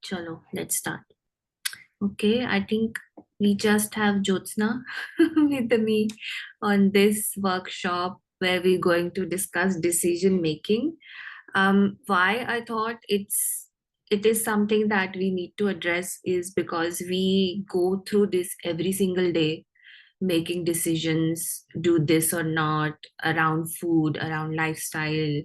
Chalo, let's start. Okay, I think we just have Jyotsna with me on this workshop where we're going to discuss decision making. Why I thought it is something that we need to address is because we go through this every single day, making decisions, do this or not, around food, around lifestyle.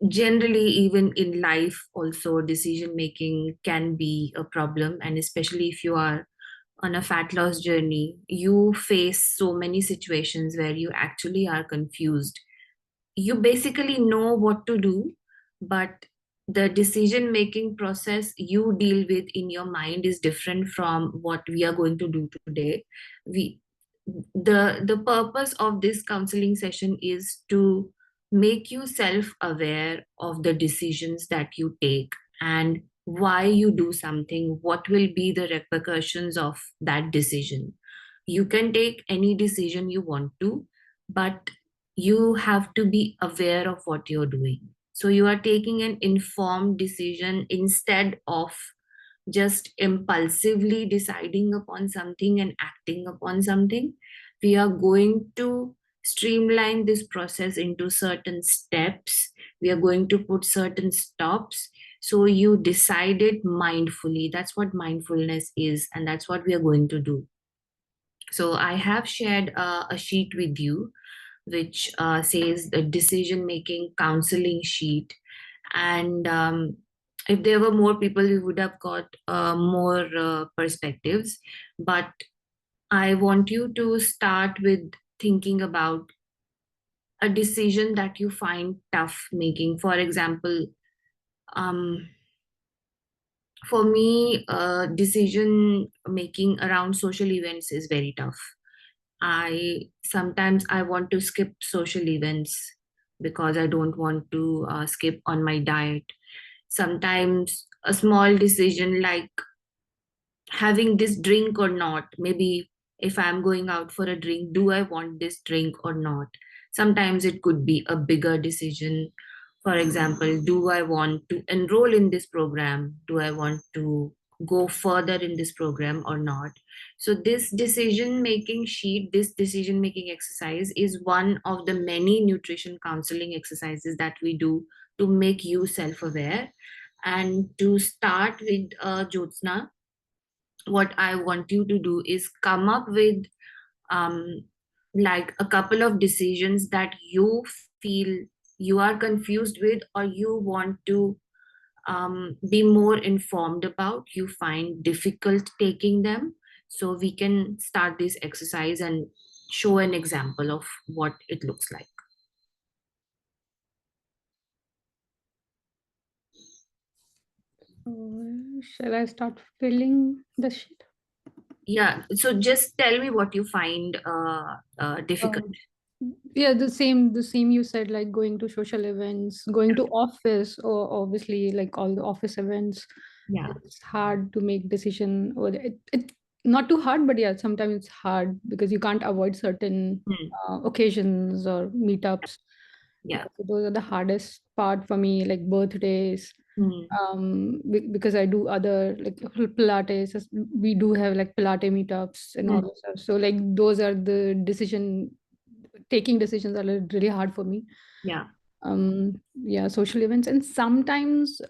Generally, even in life also, decision making can be a problem, and especially if you are on a fat loss journey, you face so many situations where you actually are confused. You basically know what to do, but the decision making process you deal with in your mind is different from what we are going to do today. We the purpose of this counseling session is to make you self aware of the decisions that you take and why you do something, what will be the repercussions of that decision. You can take any decision you want to, but you have to be aware of what you're doing. So you are taking an informed decision instead of just impulsively deciding upon something and acting upon something. We are going to streamline this process into certain steps. We are going to put certain stops. So you decide it mindfully. That's what mindfulness is, and that's what we are going to do. So I have shared a sheet with you which says the decision making counseling sheet. And if there were more people, we would have got more perspectives. But I want you to start with thinking about a decision that you find tough making. For example, um, for me, decision making around social events is very tough. I sometimes I want to skip social events because I don't want to skip on my diet. Sometimes a small decision like having this drink or not, maybe if I'm going out for a drink, do I want this drink or not? Sometimes it could be a bigger decision. For example, do I want to enroll in this program? Do I want to go further in this program or not? So, this decision making sheet, this decision making exercise is one of the many nutrition counseling exercises that we do to make you self aware. And to start with, Jyotsna, what I want you to do is come up with like a couple of decisions that you feel you are confused with or you want to be more informed about, you find difficult taking them. So we can start this exercise and show an example of what it looks like. Shall I start filling the sheet? Yeah, so just tell me what you find difficult. Yeah, the same you said, like going to social events, going to office, or obviously like all the office events. Yeah. It's hard to make decision, or it not too hard, but yeah, sometimes it's hard because you can't avoid certain Hmm. occasions or meetups. Yeah, Yeah. so those are the hardest part for me, like birthdays. Hmm. Because I do other like Pilates. We do have like Pilates meetups and Hmm. all that stuff. So like those are the decision taking decisions are really hard for me. Yeah. Yeah, social events and sometimes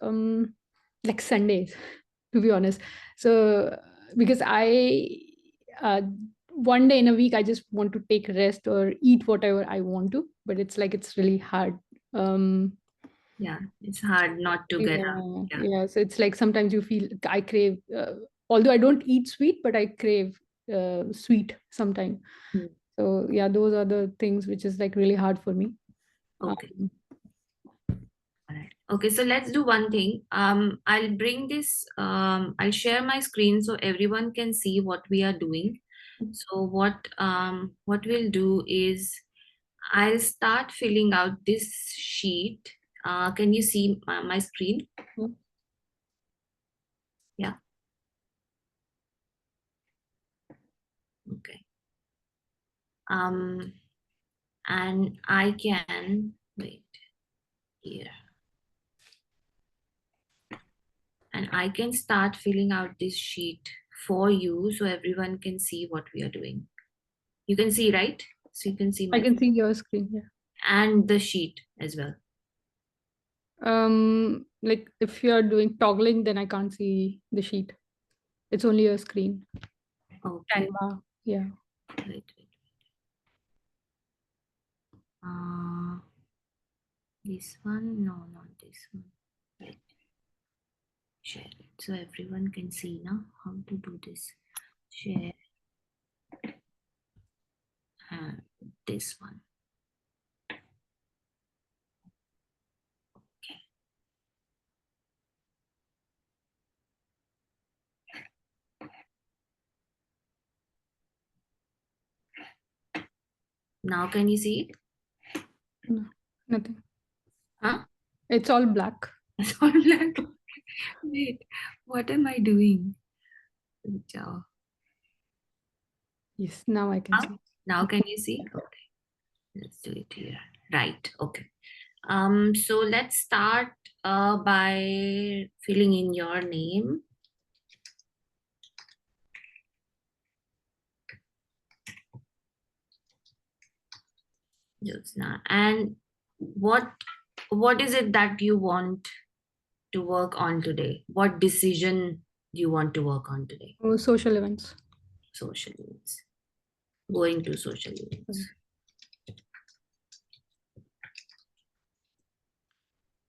like Sundays, to be honest. So because I uh, one day in a week I just want to take rest or eat whatever I want to, but it's like it's really hard. um Yeah. It's hard not to get up. yeah, Yeah. yeah. So it's like sometimes you feel I crave, although I don't eat sweet, but I crave sweet sometimes. Hmm. So yeah, those are the things which is like really hard for me. Okay. Um, All right. Okay, so let's do one thing. I'll bring this, I'll share my screen so everyone can see what we are doing. So what we'll do is I'll start filling out this sheet. Can you see my screen? yeah. Yeah. Okay. Um, and I can wait here. And I can start filling out this sheet for you so everyone can see what we are doing. You can see, right? So you can see I my can see your screen. Yeah. and the sheet as well. Like if you are doing toggling, then I can't see the sheet. It's only your screen. Okay. Canva. Yeah. Wait. Uh, this one? No, not this one. Wait. Share it so everyone can see now how to do this. Share and this one. Okay. Now can you see it? No, nothing. Huh? It's all black. It's all black. Wait, what am I doing? Ciao. Yes, now I can see. Now can you see? Okay, let's do it here. Right. Okay. So let's start by filling in your name. Jyotsna. And what is it that you want to work on today? What decision do you want to work on today? Oh, social events. Social events. Going to social events.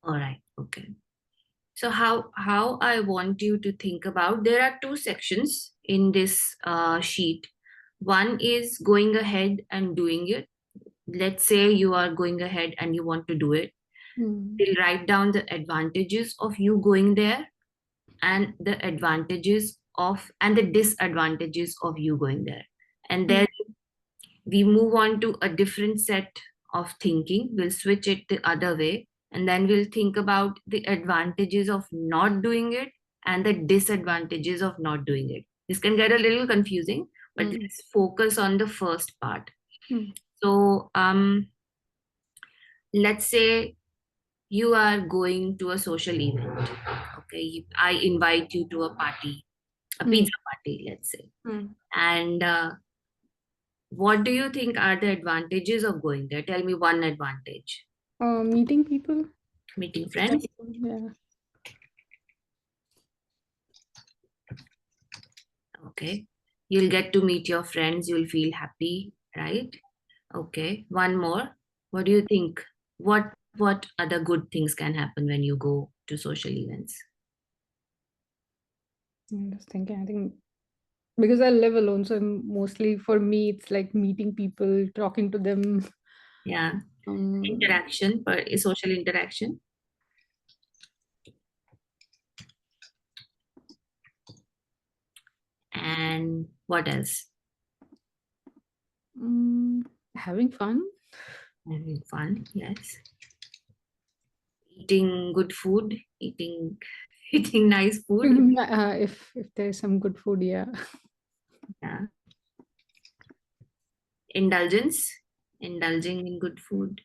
All right. Okay. So how I want you to think about, there are two sections in this sheet. One is going ahead and doing it. Let's say you are going ahead and you want to do it. You'll write down the advantages of you going there and the advantages of and the disadvantages of you going there. And then we move on to a different set of thinking. We'll switch it the other way, and then we'll think about the advantages of not doing it and the disadvantages of not doing it. This can get a little confusing, but let's focus on the first part. So let's say you are going to a social event. Okay, I invite you to a party, a pizza party, let's say. And what do you think are the advantages of going there? Tell me one advantage. Meeting people. Meeting friends. Yeah. Okay. You'll get to meet your friends. You'll feel happy, right? Okay. One more. What do you think? What other good things can happen when you go to social events? I'm just thinking. I think because I live alone, so mostly for me, it's like meeting people, talking to them. Yeah. Interaction, social interaction. And what else? Having fun. Having fun, yes. Eating good food, eating nice food. If there's some good food, yeah. Yeah. Indulgence, indulging in good food.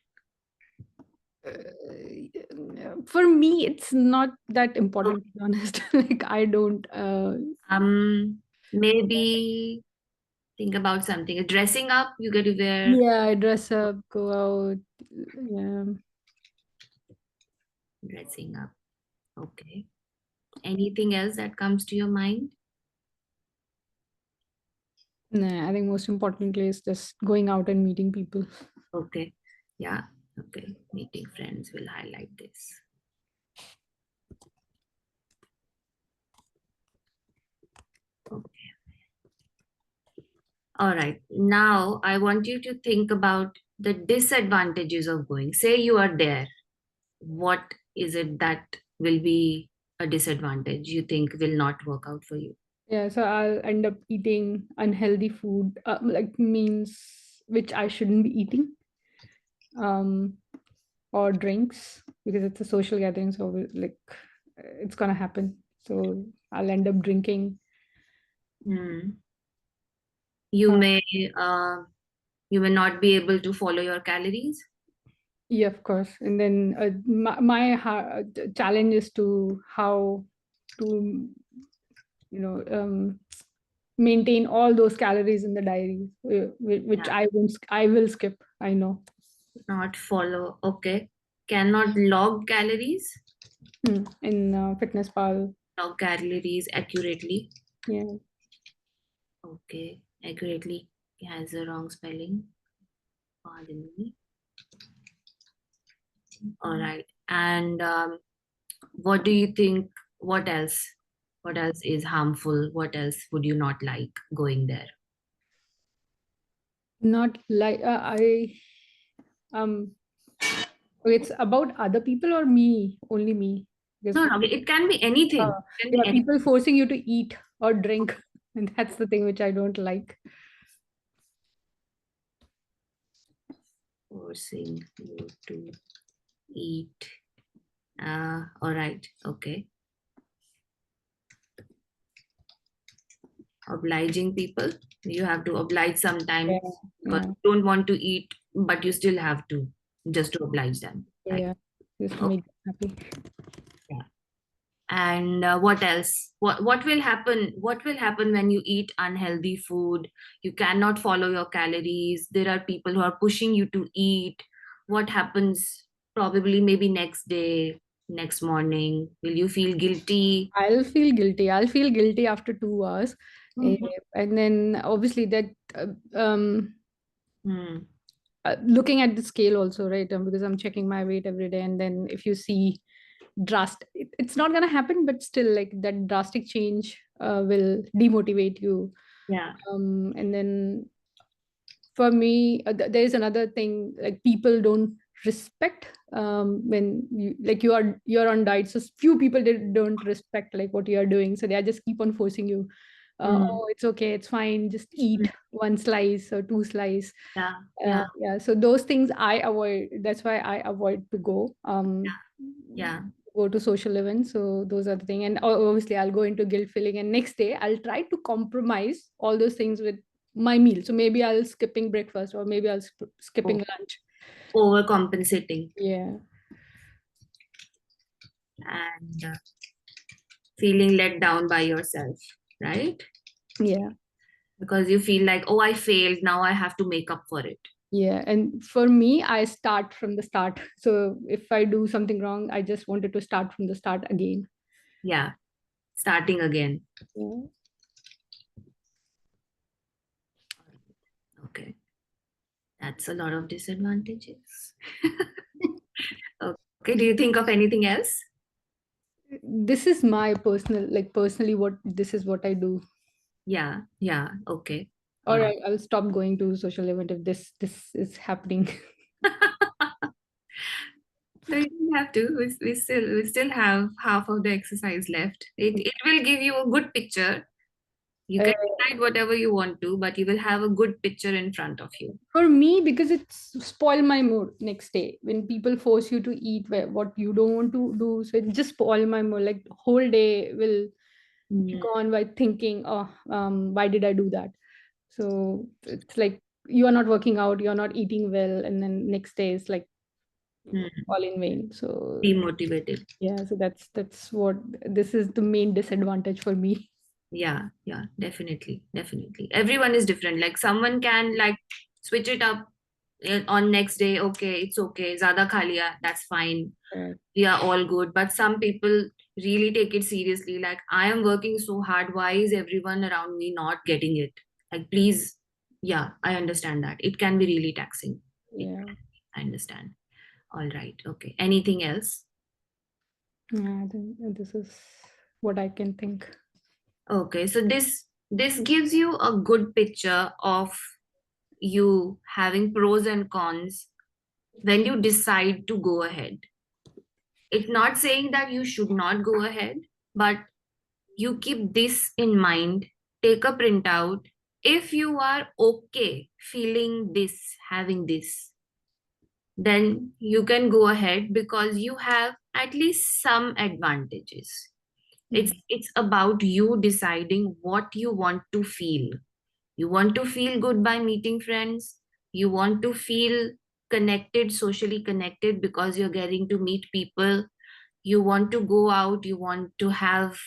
For me, it's not that important, to be honest. Like I don't. Maybe think about something. Dressing up, you get to wear. Yeah, I dress up, go out. Yeah. Dressing up. Okay. Anything else that comes to your mind? Nah, I think most importantly is just going out and meeting people. Okay. Yeah. Okay. Meeting friends will highlight this. Okay. All right. Now I want you to think about the disadvantages of going. Say you are there. What is it that will be a disadvantage you think will not work out for you? Yeah, so I'll end up eating unhealthy food, like means which I shouldn't be eating, or drinks because it's a social gathering. So like, it's gonna happen. So I'll end up drinking. You may you may not be able to follow your calories. Yeah, of course. And then my challenge is to how to, maintain all those calories in the diary, which Yeah. I will skip. I know. Not follow. Okay. Cannot log calories. In Fitness Pal. Log calories accurately. Yeah. Okay. Accurately has a wrong spelling. Pardon me. All right. And what do you think? What else? What else is harmful? What else would you not like going there? Not like I okay, it's about other people or me, only me. Because No, no, it can be anything. It can be yeah, any people forcing you to eat or drink, and that's the thing which I don't like. forcing you to eat. All right. Okay. Obliging people. You have to oblige sometimes Yeah, because yeah, you don't want to eat, but you still have to just to oblige them. Right. yeah. Just to Okay. make them happy. Yeah. And what else? What will happen? What will happen when you eat unhealthy food? You cannot follow your calories. There are people who are pushing you to eat. What happens? Probably maybe next day, next morning. Will you feel guilty? I'll feel guilty. I'll feel guilty after 2 hours. Mhm. And then obviously that Hmm. looking at the scale also, right? Because I'm checking my weight every day. And then if you see it's not going to happen, but still like that drastic change will demotivate you. Yeah. And then for me, there is another thing, like people don't respect when you're on diet, so few people don't respect like what you are doing, so they just keep on forcing you. Mm. Oh, it's okay, it's fine, just eat one slice or two slice. Yeah. Yeah. Yeah, so those things I avoid. That's why I avoid to Yeah. go to social events. So those are the thing, and obviously I'll go into guilt feeling, and next day I'll try to compromise all those things with my meal. So maybe I'll skipping breakfast, or maybe I'll skipping Oh, lunch. overcompensating Yeah, and feeling let down by yourself, right? yeah, Because you feel like, oh, I failed. Now I have to make up for it. yeah. And for me, I start from the start. So if I do something wrong, I just wanted to start from the start again. Yeah. Starting again. Yeah. Okay. That's a lot of disadvantages. Okay. Do you think of anything else? This is my personal, like personally, what this is what I do. Yeah. Yeah. Okay. All Or right. I'll stop going to social event if this is happening. No, you don't have to. We still have half of the exercise left. It will give you a good picture. You Uh, can decide whatever you want to, but you will have a good picture in front of you. for me, because it's spoil my mood next day when people force you to eat what you don't want to do. So it just spoil my mood. Like whole day will be Mm. gone by thinking, oh, why did I do that? So it's like you are not working out, you're not eating well, and then next day is like Mm. all in vain. So Demotivated. yeah, so that's what this is the main disadvantage for me. Yeah, yeah, definitely, definitely. Everyone is different. Like someone can like switch it up on next day. Okay, it's okay. Zada kha liya, that's fine. Right. We are all good. But some people really take it seriously. Like I am working so hard. Why is everyone around me not getting it? Like please, yeah, I understand that. It can be really taxing. It Yeah. can be. I understand. All right. Okay. Anything else? Yeah, I think this is what I can think. Okay. So this gives you a good picture of you having pros and cons when you decide to go ahead. It's not saying that you should not go ahead, but you keep this in mind, take a printout. If you are okay feeling this, having this, then you can go ahead because you have at least some advantages. It's about you deciding what you want to feel. You want to feel good by meeting friends. You want to feel connected, socially connected because you're getting to meet people. you want to go out, you want to have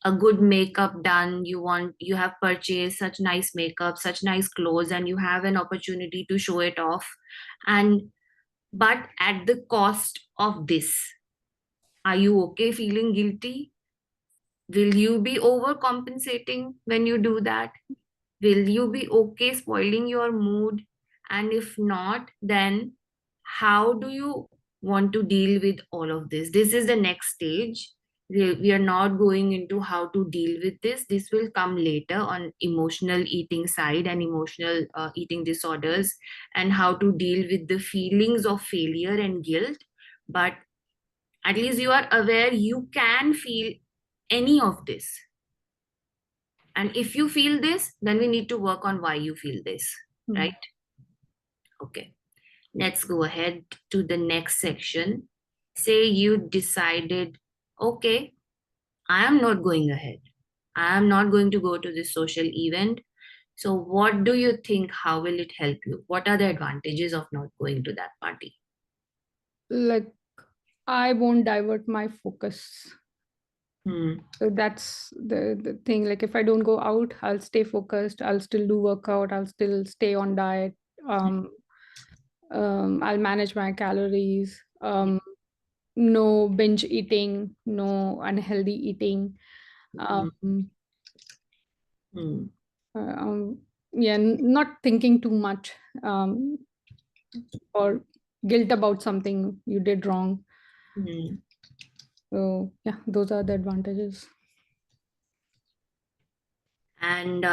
a good makeup done, you have purchased such nice makeup, such nice clothes, and you have an opportunity to show it off, and but at the cost of this. Are you okay feeling guilty? Will you be overcompensating when you do that? Will you be okay spoiling your mood? And if not, then how do you want to deal with all of this? This is the next stage. We are not going into how to deal with this. This will come later on emotional eating side and emotional eating disorders, and how to deal with the feelings of failure and guilt. But at least you are aware you can feel any of this. And if you feel this, then we need to work on why you feel this, right? Okay, let's go ahead to the next section. Say you decided, okay, I am not going ahead. I am not going to go to this social event. So, what do you think? How will it help you? What are the advantages of not going to that party? Like, I won't divert my focus. Hmm. So that's the thing. Like, if I don't go out, I'll stay focused. I'll still do workout. I'll still stay on diet. Um, I'll manage my calories. No binge eating, no unhealthy eating. Hmm. Um, Hmm. um, yeah, not thinking too much, or guilt about something you did wrong. Hmm. So yeah, those are the advantages. And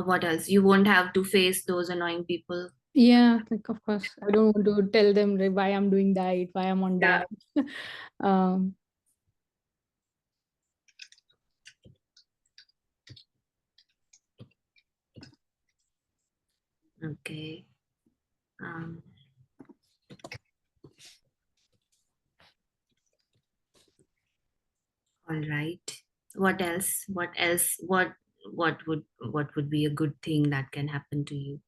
what else? You won't have to face those annoying people. Yeah, like of course, I don't want to tell them like, why I'm doing diet, why I'm on Yeah. diet. um, Okay. Um, all right. What else? What else? What would be a good thing that can happen to you?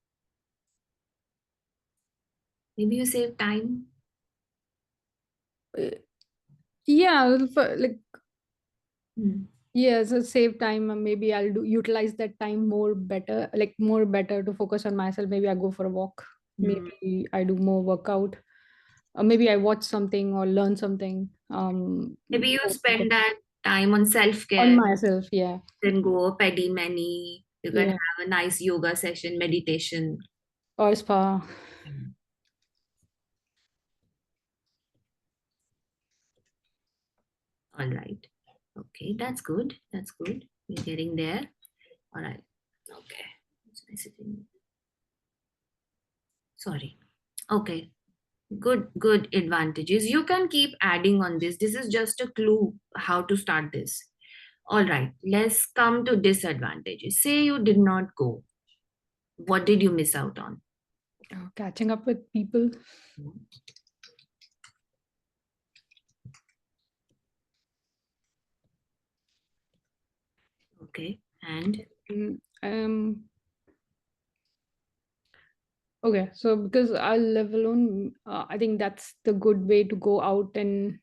Maybe you save time. yeah, like Hmm. yeah, so save time. And maybe I'll do utilize that time more better, like more better to focus on myself. Maybe I go for a walk. Hmm. Maybe I do more workout. Maybe I watch something or learn something. Maybe you More focus spend that time on on self-care. myself. Yeah, Then go a pedi mani. You can yeah, have a nice yoga session, meditation. or spa. All right. Okay, that's good. That's good. We're getting there. All right. Okay. What's my sitting? Sorry. Okay. Good advantages. You can keep adding on this. This is just a clue how to start this. All right. Let's come to disadvantages. Say you did not go. What did you miss out on? Catching up with people. Okay. And Mm, okay, so because I live alone, I think that's the good way to go out and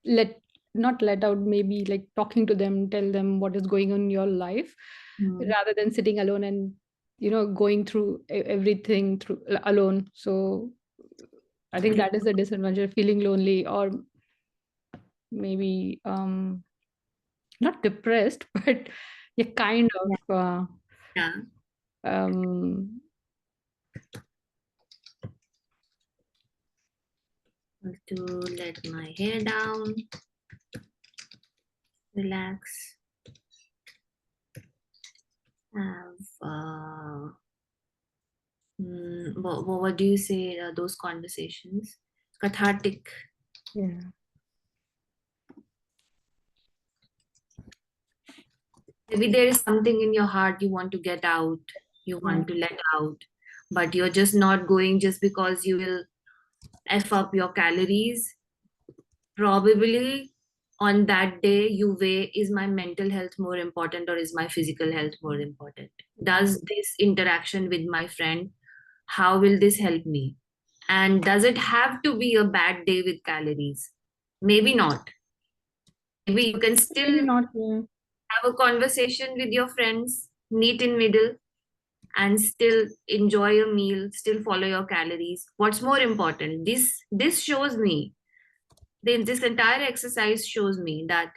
let not let out, maybe like talking to them, tell them what is going on in your life, hmm, rather than sitting alone and going through everything through alone. So I think that is the disadvantage, feeling lonely, or maybe not depressed, but yeah, kind of yeah, um to let my hair down, relax, have what do you say? Those conversations, cathartic. yeah. Maybe there is something in your heart you want to get out, you Yeah. want to let out, but you're just not going just because you will f up your calories. Probably on that day you weigh, is my mental health more important or is my physical health more important? Does this interaction with my friend, how will this help me? And does it have to be a bad day with calories? Maybe not. Maybe you can Maybe still not. Yeah. have a conversation with your friends, meet in middle, and still enjoy a meal, still follow your calories. What's more important? This shows me. This entire exercise shows me that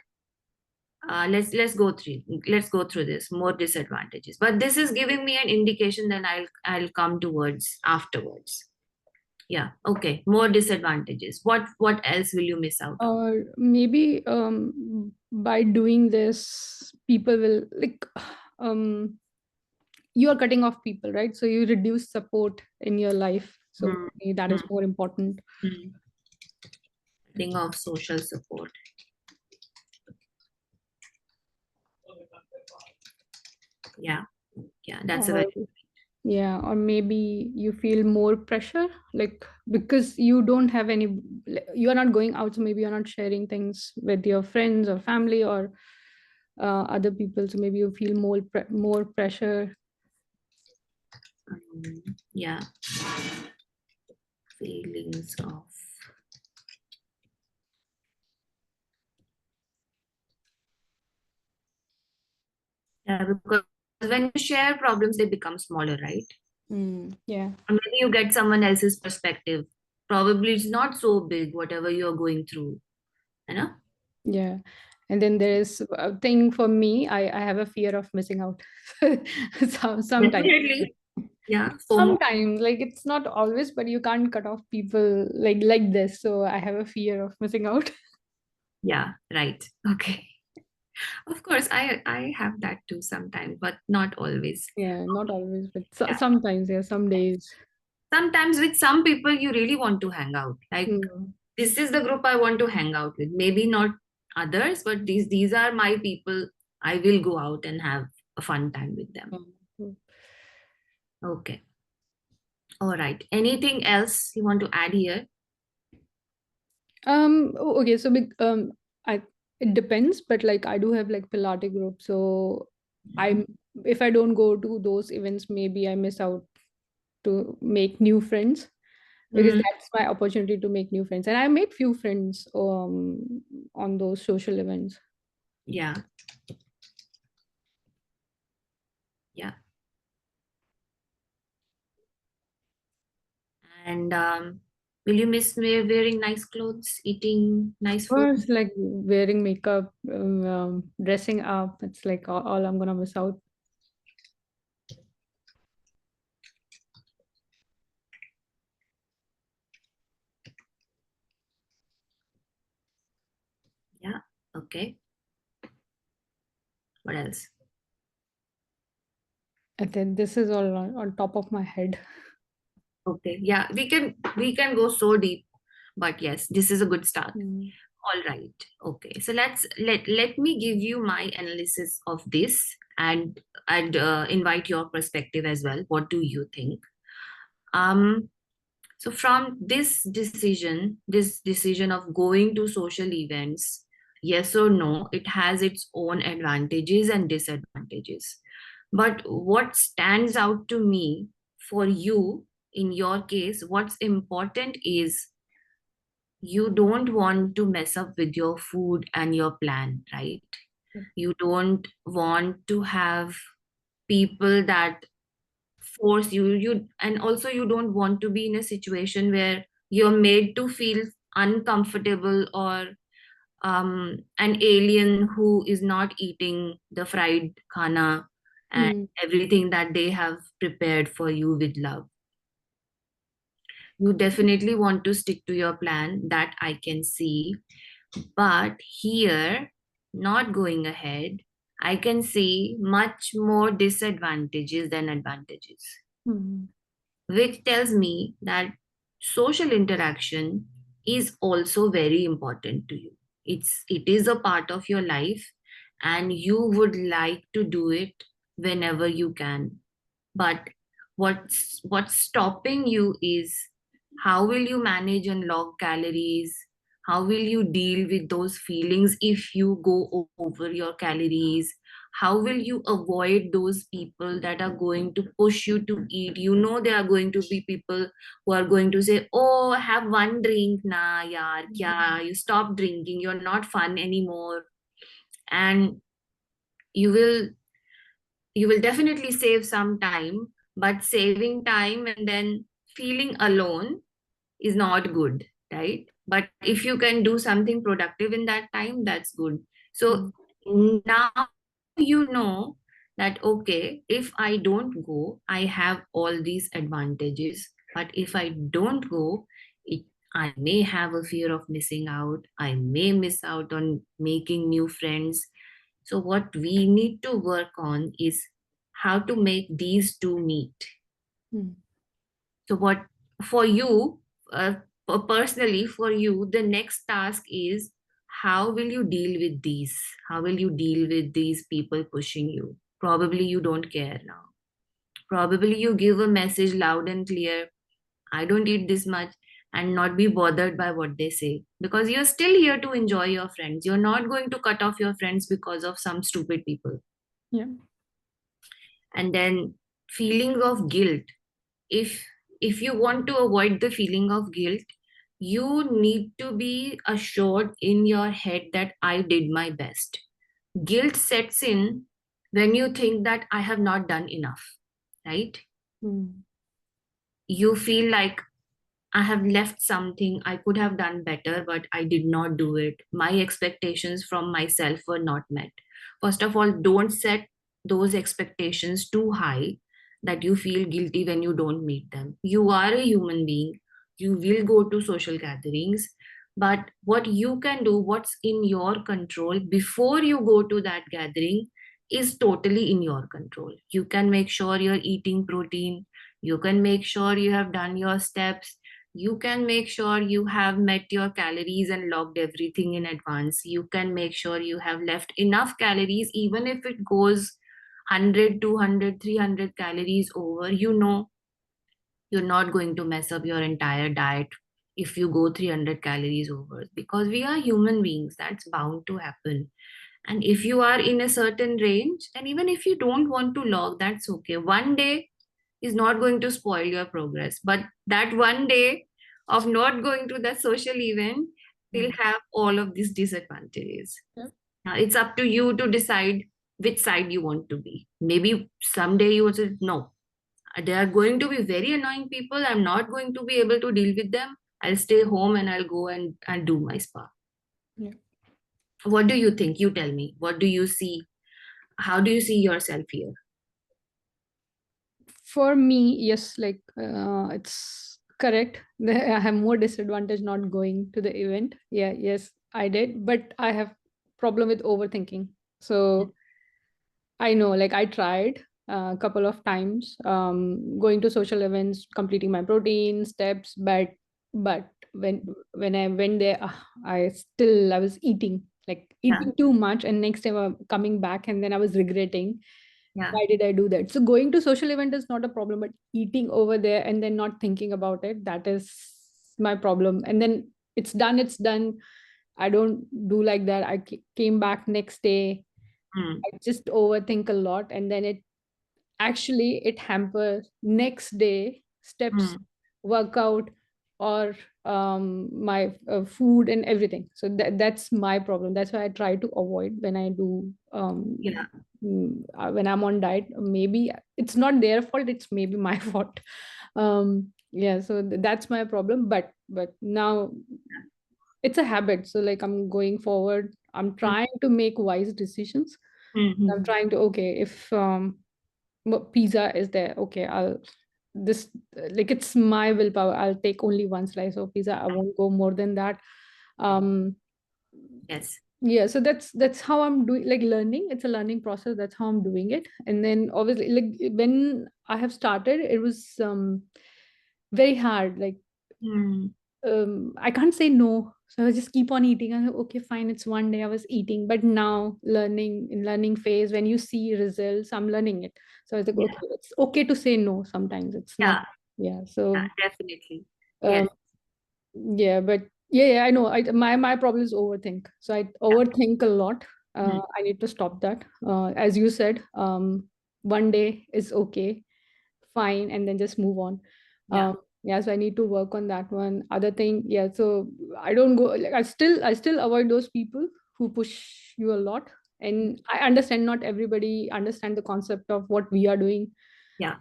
let's go through this more disadvantages. But this is giving me an indication. Then I'll come towards afterwards. Yeah. Okay. More disadvantages. What else will you miss out on? Or maybe by doing this, people will like um you are cutting off people, right? So you reduce support in your life. So Hmm. maybe that Hmm. is more important. Hmm. Thing of social support. Yeah. Yeah. That's a Or very yeah, or maybe you feel more pressure, like because you don't have any, you are not going out, so maybe you're not sharing things with your friends or family or other people. So maybe you feel more pressure. yeah, feelings of yeah, because when you share problems, they become smaller, right? Yeah. Or maybe you get someone else's perspective. Probably it's not so big, whatever you're going through, you know? Yeah. And then there is a thing for me, I have a fear of missing out. Sometimes. Definitely. Yeah, FOMO. Sometimes, like it's not always, but you can't cut off people like this. So I have a fear of missing out. Yeah, right. Okay. Of course, I have that too sometimes, but not always. Yeah, not always, but Yeah. sometimes, yeah, some days. Sometimes with some people you really want to hang out. Like Mm. this is the group I want to hang out with. Maybe not others, but these are my people. I will go out and have a fun time with them. Mm. Okay. All right. Anything else you want to add here? Okay, so I it depends, but like I do have like Pilates group, so I'm if I don't go to those events, maybe I miss out to make new friends because Mm, that's my opportunity to make new friends, and I made few friends on those social events. yeah. Yeah. And will you miss wearing nice clothes, eating nice food? Or it's like wearing makeup, dressing up. It's like all I'm gonna miss out. Yeah. Okay. What else? And then this is all on top of my head. Okay. Yeah, we can go so deep, but yes, this is a good start. Mm. All right. Okay. So let me give you my analysis of this and invite your perspective as well. What do you think? Um. So from this decision of going to social events, yes or no, it has its own advantages and disadvantages. But what stands out to me for you in your case, what's important is you don't want to mess up with your food and your plan, right? You don't want to have people that force you, and also you don't want to be in a situation where you're made to feel uncomfortable or an alien who is not eating the fried khana and Mm. everything that they have prepared for you with love. You definitely want to stick to your plan, that I can see. But here, not going ahead, I can see much more disadvantages than advantages, Mm. which tells me that social interaction is also very important to you. It is a part of your life and you would like to do it whenever you can. But what's stopping you is how will you manage and log calories? How will you deal with those feelings if you go over your calories? how will you avoid those people that are going to push you to eat? You know, there are going to be people who are going to say, oh, have one drink na yaar, kya, you stop drinking, you're not fun anymore. And you will you will definitely save some time, but saving time and then feeling alone is not good, right? But if you can do something productive in that time, that's good. So Mm. now you know that, okay, if I don't go, I have all these advantages. But if I don't go, it, I may have a fear of missing out. I may miss out on making new friends. So, what we need to work on is how to make these two meet. Mm. So, what for you, personally, for you, the next task is how will you deal with these? How will you deal with these people pushing you? Probably you don't care now. Probably you give a message loud and clear, I don't eat this much, and not be bothered by what they say, because you're still here to enjoy your friends. You're not going to cut off your friends because of some stupid people. Yeah. And then feeling of guilt, if if you want to avoid the feeling of guilt, you need to be assured in your head that I did my best. Guilt sets in when you think that I have not done enough, right? Mm. You feel like I have left something I could have done better, but I did not do it. My expectations from myself were not met. First of all, don't set those expectations too high that you feel guilty when you don't meet them. You are a human being. You will go to social gatherings, but what you can do, what's in your control before you go to that gathering, is totally in your control. You can make sure you're eating protein. You can make sure you have done your steps. You can make sure you have met your calories and logged everything in advance. You can make sure you have left enough calories, even if it goes 100, 200, 300 calories over. You know, you're not going to mess up your entire diet if you go 300 calories over, because we are human beings. That's bound to happen. And if you are in a certain range, and even if you don't want to log, that's okay. One day is not going to spoil your progress. But that one day of not going to that social event will Mm. have all of these disadvantages. Yeah. Now, it's up to you to decide which side you want to be. Maybe someday you will say, no, they are going to be very annoying people. I'm not going to be able to deal with them. I'll stay home and I'll go and do my spa. Yeah. What do you think? You tell me. What do you see? How do you see yourself here? For me, yes, like it's correct. I have more disadvantage not going to the event. Yeah, yes, I did, but I have problem with overthinking. So I know, like I tried a couple of times going to social events, completing my protein steps, but when I went there, I was eating, like Yeah, eating too much, and next time I'm coming back, and then I was regretting yeah. why did I do that. So going to social event is not a problem, but eating over there and then not thinking about it, that is my problem. And then it's done. I don't do like that. Came back next day, Hmm. I just overthink a lot, and then it hampers next day steps, Hmm. workout, or my food and everything. So that's my problem. That's why I try to avoid when I do Yeah. when I'm on diet. Maybe it's not their fault, it's maybe my fault. Yeah, so that's my problem. But now it's a habit, so like I'm going forward, I'm trying to make wise decisions. I'm Hmm. trying to, okay, if pizza is there, okay, I'll this like it's my willpower, I'll take only one slice of pizza, I won't go more than that. um Yes. yeah, so that's how I'm doing, like learning, it's a learning process, that's how I'm doing it. And then obviously, like when I have started, it was very hard, like Hmm. I can't say no. So I just keep on eating. I said, okay, fine. It's one day I was eating, but now learning in learning phase, when you see results, I'm learning it. So I was like, Yeah. okay, it's okay to say no sometimes. It's not, Yeah. yeah. Yeah. So Definitely. um, Yes. yeah, but yeah, I know. My problem is overthink. So I overthink a lot. I need to stop that. As you said, one day is okay, fine, and then just move on. Yeah. Yeah, so I need to work on that one. Other thing, yeah, so I don't go like I still avoid those people who push you a lot. And I understand not everybody understand the concept of what we are doing. Yeah.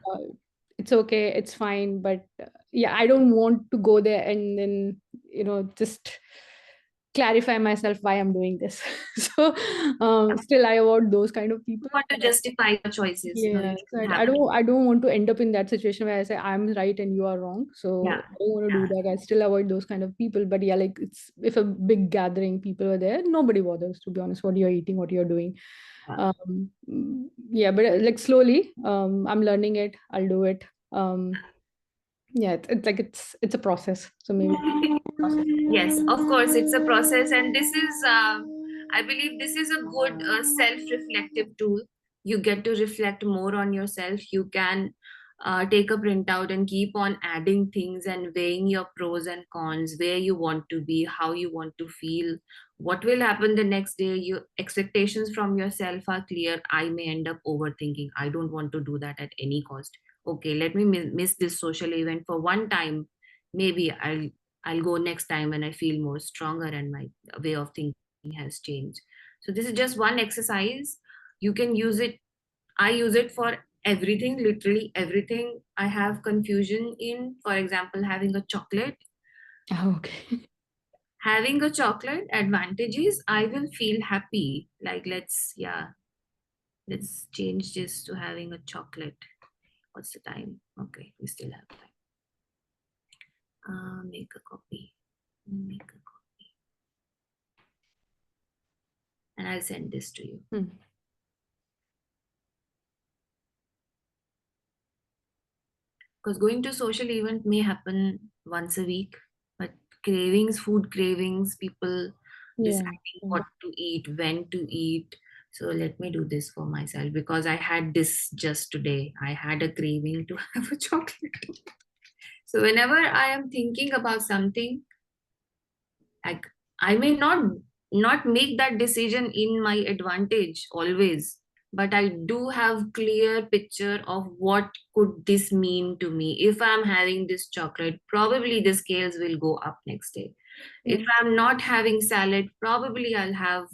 It's okay, it's fine, but yeah, I don't want to go there and then just clarify myself why I'm doing this. So still I avoid those kind of You people. want to justify your choices. No, you Yeah, so shouldn't I have to. don't want to end up in that situation where I say I'm right and you are wrong. Yeah. So I don't want to do Yeah. that. I still avoid those kind of people. But yeah, like it's if a big gathering, people are there, nobody bothers, to be honest, what you're eating, what you're doing. Yeah. Yeah, but like slowly, I'm learning it. I'll do it. Yeah, it's like it's a process. So maybe process. Yes, of course, it's a process, and this is, I believe, this is a good self-reflective tool. You get to reflect more on yourself. You can take a printout and keep on adding things and weighing your pros and cons, where you want to be, how you want to feel, what will happen the next day. Your expectations from yourself are clear. I may end up overthinking. I don't want to do that at any cost. Okay, let me miss this social event for one time. Maybe I'll go next time when I feel more stronger and my way of thinking has changed. So this is just one exercise. You can use it. I use it for everything, literally everything I have confusion in. For example, having a chocolate. Oh, okay. Having a chocolate advantage is I will feel happy. Like let's change this to having a chocolate. What's the time? Okay, we still have time. Make a copy. Make a copy. And I'll send this to you. Because going to social event may happen once a week, but cravings, food cravings, people Yeah. deciding what to eat, when to eat. So let me do this for myself because I had this just today. I had a craving to have a chocolate. So whenever I am thinking about something, like I may not make that decision in my advantage always, but I do have clear picture of what could this mean to me. If I'm having this chocolate, probably the scales will go up next day. If I'm not having salad, probably I'll have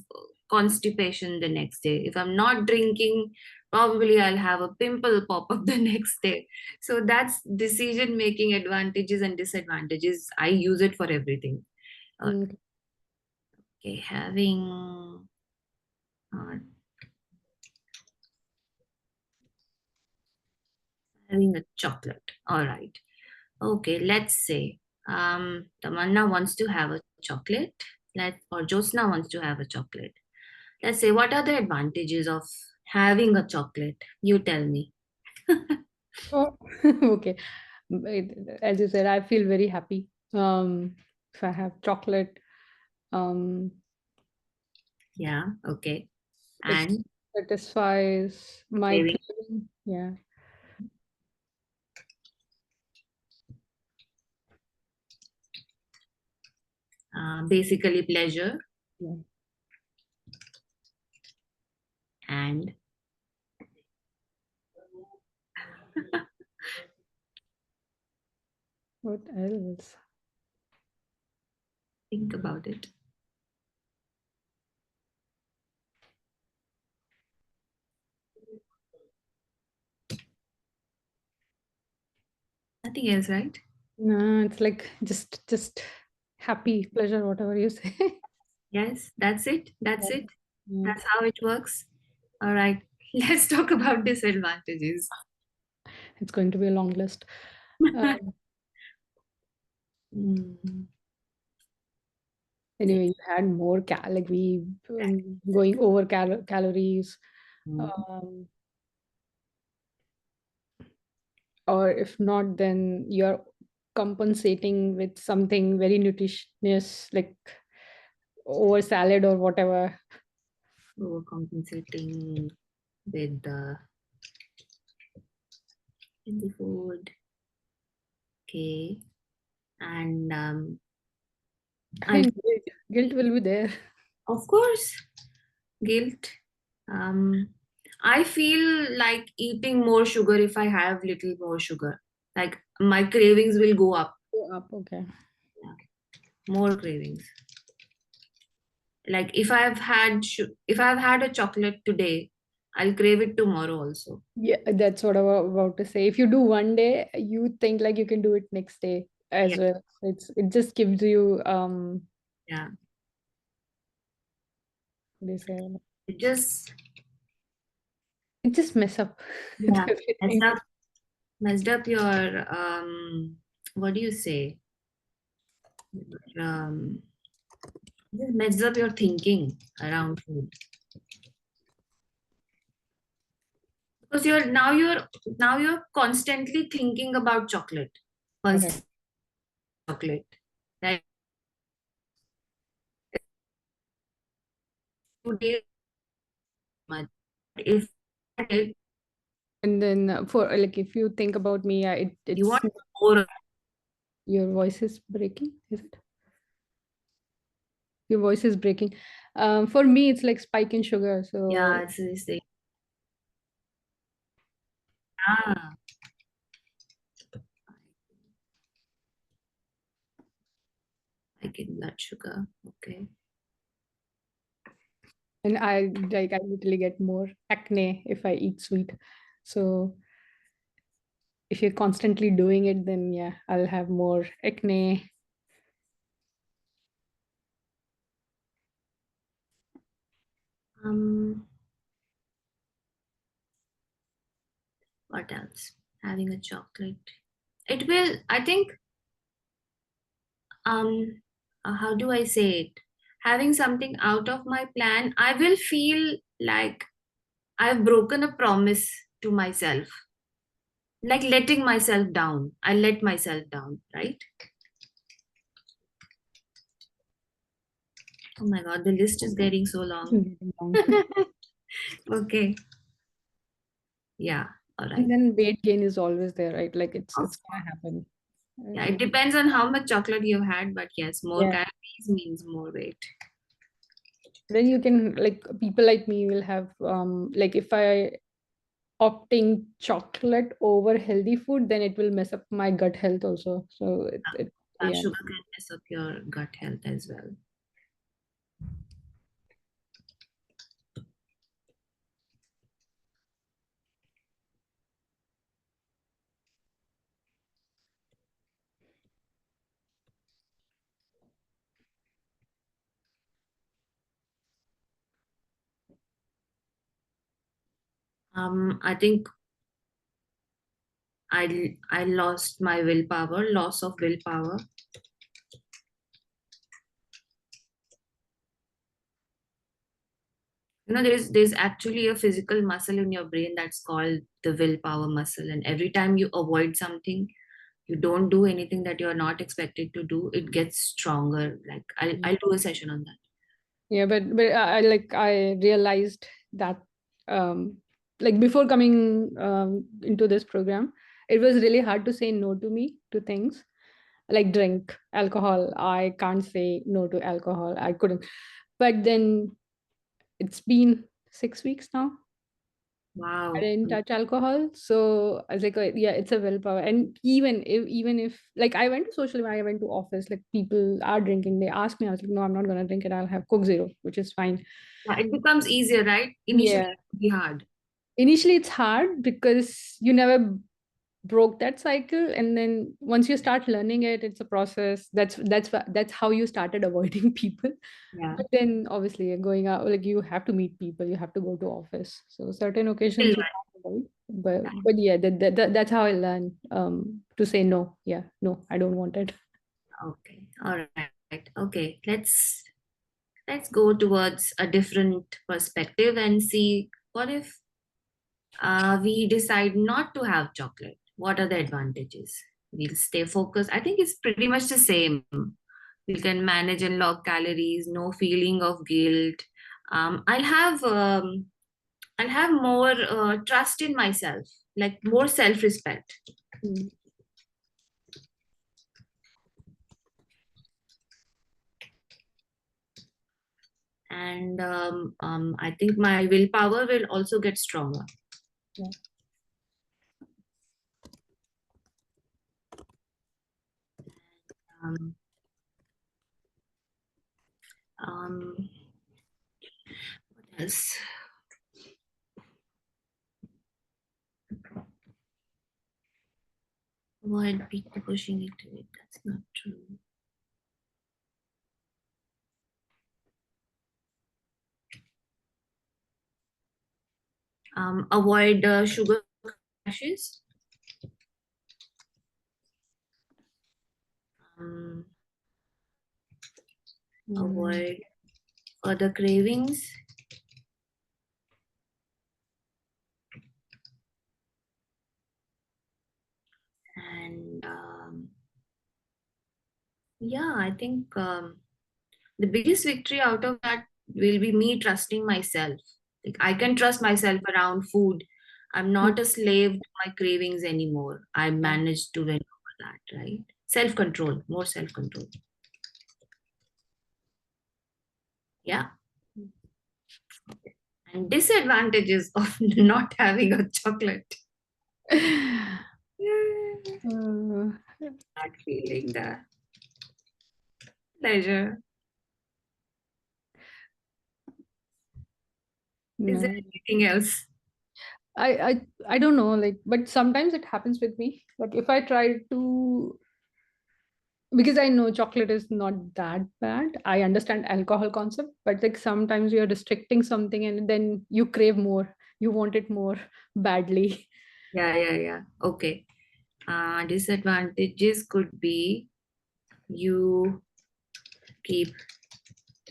constipation the next day. If I'm not drinking, probably I'll have a pimple pop up the next day. So that's decision making advantages and disadvantages. I use it for everything. Mm. Okay, having uh, having a chocolate. All right. Okay, let's say Tamanna wants to have a chocolate. Or Josna wants to have a chocolate. Let's say, what are the advantages of having a chocolate? You tell me. Oh, okay. As you said, I feel very happy. If I have chocolate, um, Yeah. Okay. it And satisfies my craving, craving. Yeah. basically pleasure Yeah. and What else? think about it. Nothing else, right? No, it's like just happy, pleasure, whatever you say. Yes, that's it. That's it. Yeah. That's how it works. All right. Let's talk about disadvantages. It's going to be a long list. Mm, Anyway, you had more like we going over calories, mm. um, or if not, then you're compensating with something very nutritious, like over salad or whatever. Overcompensating with the healthy food. Okay. And I Again, guilt will be there. of course Guilt. I feel like eating more sugar if I have little more sugar. Like my cravings will go up. Go up, okay. More cravings. Like if I've had a chocolate today, I'll crave it tomorrow also. Yeah, that's what I was about to say. If you do one day, you think like you can do it next day Yeah, as well. It just gives you yeah. what do you say? It just It just mess up yeah messed everything. up messed up your what do you say? Um, just messed up your thinking around food because you're constantly thinking about chocolate. Correct. First chocolate, right? Today much. If And then for like if you think about me, you it's want more, your voice is breaking, is it? Your voice is breaking. For me, it's like spike in sugar. yeah, So it's the ah, I get blood sugar. Okay. and I literally get more acne if I eat sweet. So if you're constantly doing it, then yeah, I'll have more acne. Um, what else? Having a chocolate. It will, I think, how do I say it? Having something out of my plan, I will feel like I've broken a promise to myself. Like letting myself down. I let myself down, right? Oh my god, the list is getting so long. Okay. Yeah. All And right. then weight gain is always there, right? Like Of it's gonna happen. Yeah, it depends on how much chocolate you've had, but yes, more Yeah. calories means more weight. Then you can like people like me will have like if I opting chocolate over healthy food, then it will mess up my gut health also. So yeah. Sugar can mess up your gut health as well. I think I lost my willpower, loss of willpower. You know, there's actually a physical muscle in your brain that's called the willpower muscle, and every time you avoid something, you don't do anything that you're not expected to do, it gets stronger. Like I'll do a session on that. Yeah, but I realized that um like before coming into this program, it was really hard to say no to me to things like drink, alcohol. I can't say no to alcohol. I couldn't. But then it's been 6 weeks now. I Wow. didn't touch alcohol, so I was like, yeah, it's a willpower. And even if like I went to social, I went to office, like people are drinking. They asked me, I was like, no, I'm not gonna drink it. I'll have Coke Zero, which is fine. Yeah, it becomes easier, right? Initially, Yeah. it would be hard. Initially, it's hard because you never broke that cycle, and then once you start learning it, it's a process. That's how you started avoiding people. Yeah. But then obviously you're going out, like you have to meet people, you have to go to office, so certain Still occasions you learn. can't avoid. But yeah, that's how I learned to say no. Yeah, no, I don't want it. Okay. All right. Okay. Let's go towards a different perspective and see what if we decide not to have chocolate. What are the advantages? We'll stay focused. I think it's pretty much the same. We can manage and log calories, no feeling of guilt. Um, I'll have um, I'll have more trust in myself, like more self-respect. Mm. and I think my willpower will also get stronger. Yeah. Um, what else? Avoid people pushing it to it. That's not true. Avoid sugar crashes. Avoid further cravings. And yeah, I think the biggest victory out of that will be me trusting myself. Like I can trust myself around food. I'm not a slave to my cravings anymore. I managed to win over that, right? Self control, more self control. Yeah. And disadvantages of not having a chocolate. Uh, Not feeling the pleasure. Is there no, anything else? I don't know, like, but sometimes it happens with me. Like if I try to, because I know chocolate is not that bad. I understand alcohol concept, but like sometimes you're restricting something and then you crave more. You want it more badly. Yeah. Okay. Disadvantages could be you keep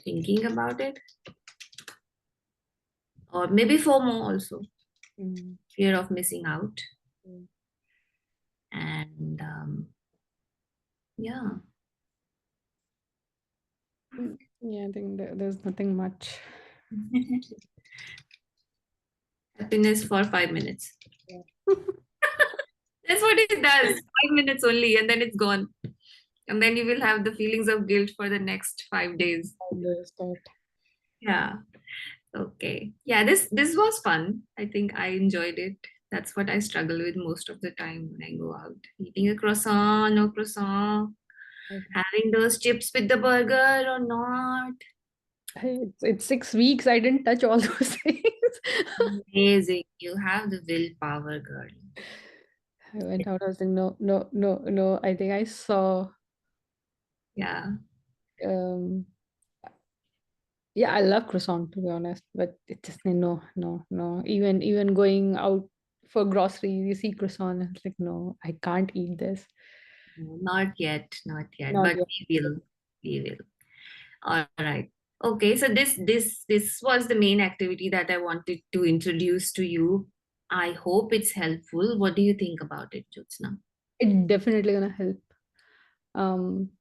thinking about it, or maybe FOMO also, fear of missing out. And yeah, Yeah, I think there's nothing much. happiness for 5 minutes. That's what it does. 5 minutes only, and then it's gone. And then you will have the feelings of guilt for the next 5 days. There's that. Yeah. Okay. Yeah, this was fun. I think I enjoyed it. That's what I struggle with most of the time when I go out. Eating a croissant, no croissant, having those chips with the burger or not. Hey, it's 6 weeks. I didn't touch all those things. Amazing. You have the willpower, girl. I went out. I was like, no, no, no, no. I think I saw. Yeah. Um, yeah, I love croissant to be honest, but it just no, no, no. Even going out for groceries, you see croissant. And it's like, no, I can't eat this. No, not yet, not yet, Not but yet. we will. We will. All right. Okay, so this was the main activity that I wanted to introduce to you. I hope it's helpful. What do you think about it, Jyotsna? It definitely gonna help. Um,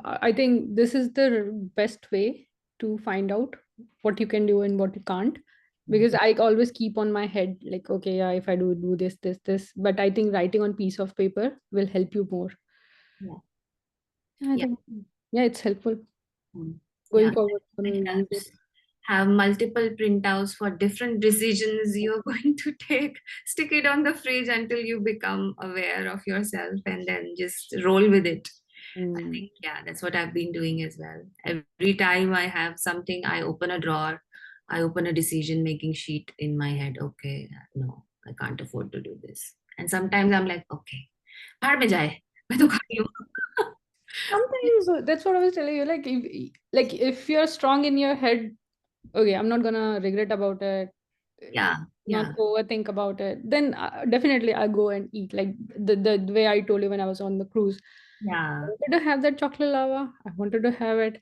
I think this is the best way to find out what you can do and what you can't. Because I always keep on my head like, okay, yeah, if I do this, but I think writing on piece of paper will help you more. Yeah. Yeah, I Yeah. think yeah, it's helpful Yeah. going forward. I'm It gonna use it. helps. Have multiple printouts for different decisions you're going to take. Stick it on the fridge until you become aware of yourself and then just roll with it. I think, yeah, that's what I've been doing as well. Every time I have something, I open a drawer, I open a decision making sheet in my head. Okay, no, I can't afford to do this. And sometimes I'm like, okay, भाड़ में जाए, मैं तो खा लूँ. Sometimes that's what I was telling you. Like if you're strong in your head, okay, I'm not gonna regret about it. Yeah, Not yeah, overthink about it. Then definitely I go and eat. Like the way I told you when I was on the cruise. I yeah. wanted to have that chocolate lava. I wanted to have it.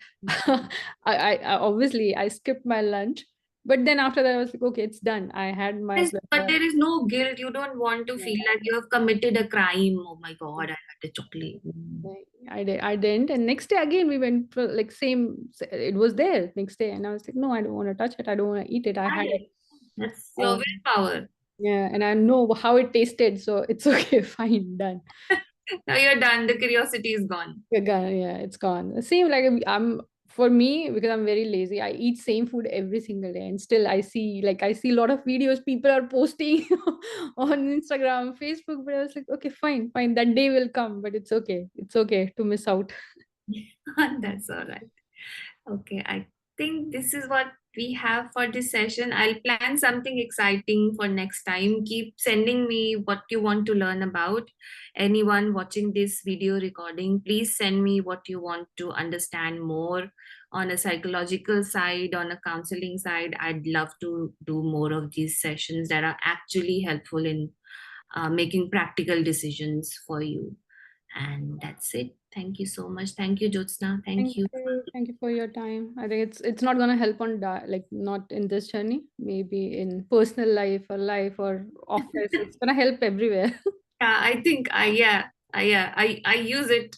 I obviously I skipped my lunch, but then after that I was like, okay, it's done. I had my But there is no guilt. You don't want to feel like you have committed a crime. Oh my God, I had a chocolate. I didn't. And next day again we went for like same. It was there next day, and I was like, no, I don't want to touch it. I don't want to eat it. I had it. Right. That's your willpower. Yeah, and I know how it tasted, so it's okay. Fine, done. Now you're done. The curiosity is gone. Yeah, it's gone. Same like I'm for me, because I'm very lazy, I eat same food every single day, and still I see a lot of videos people are posting on Instagram, Facebook, but I was like, okay, fine, fine, that day will come, but it's okay to miss out. That's all right. Okay, I think this is what we have for this session. I'll plan something exciting for next time. Keep sending me what you want to learn about. Anyone watching this video recording, please send me what you want to understand more on a psychological side, on a counseling side. I'd love to do more of these sessions that are actually helpful in making practical decisions for you. And that's it. Thank you so much. Thank you, Jyotsna. Thank you. Thank you for your time. I think it's not gonna help on like not in this journey, maybe in personal life or office. It's gonna help everywhere. Yeah, I think I use it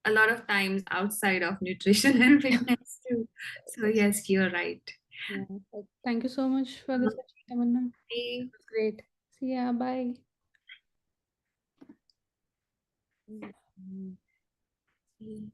a lot of times outside of nutrition and fitness too. So yes, you're right. Yeah. But thank you so much for the session, Tamanna. Okay. It was great. See ya. Bye. See.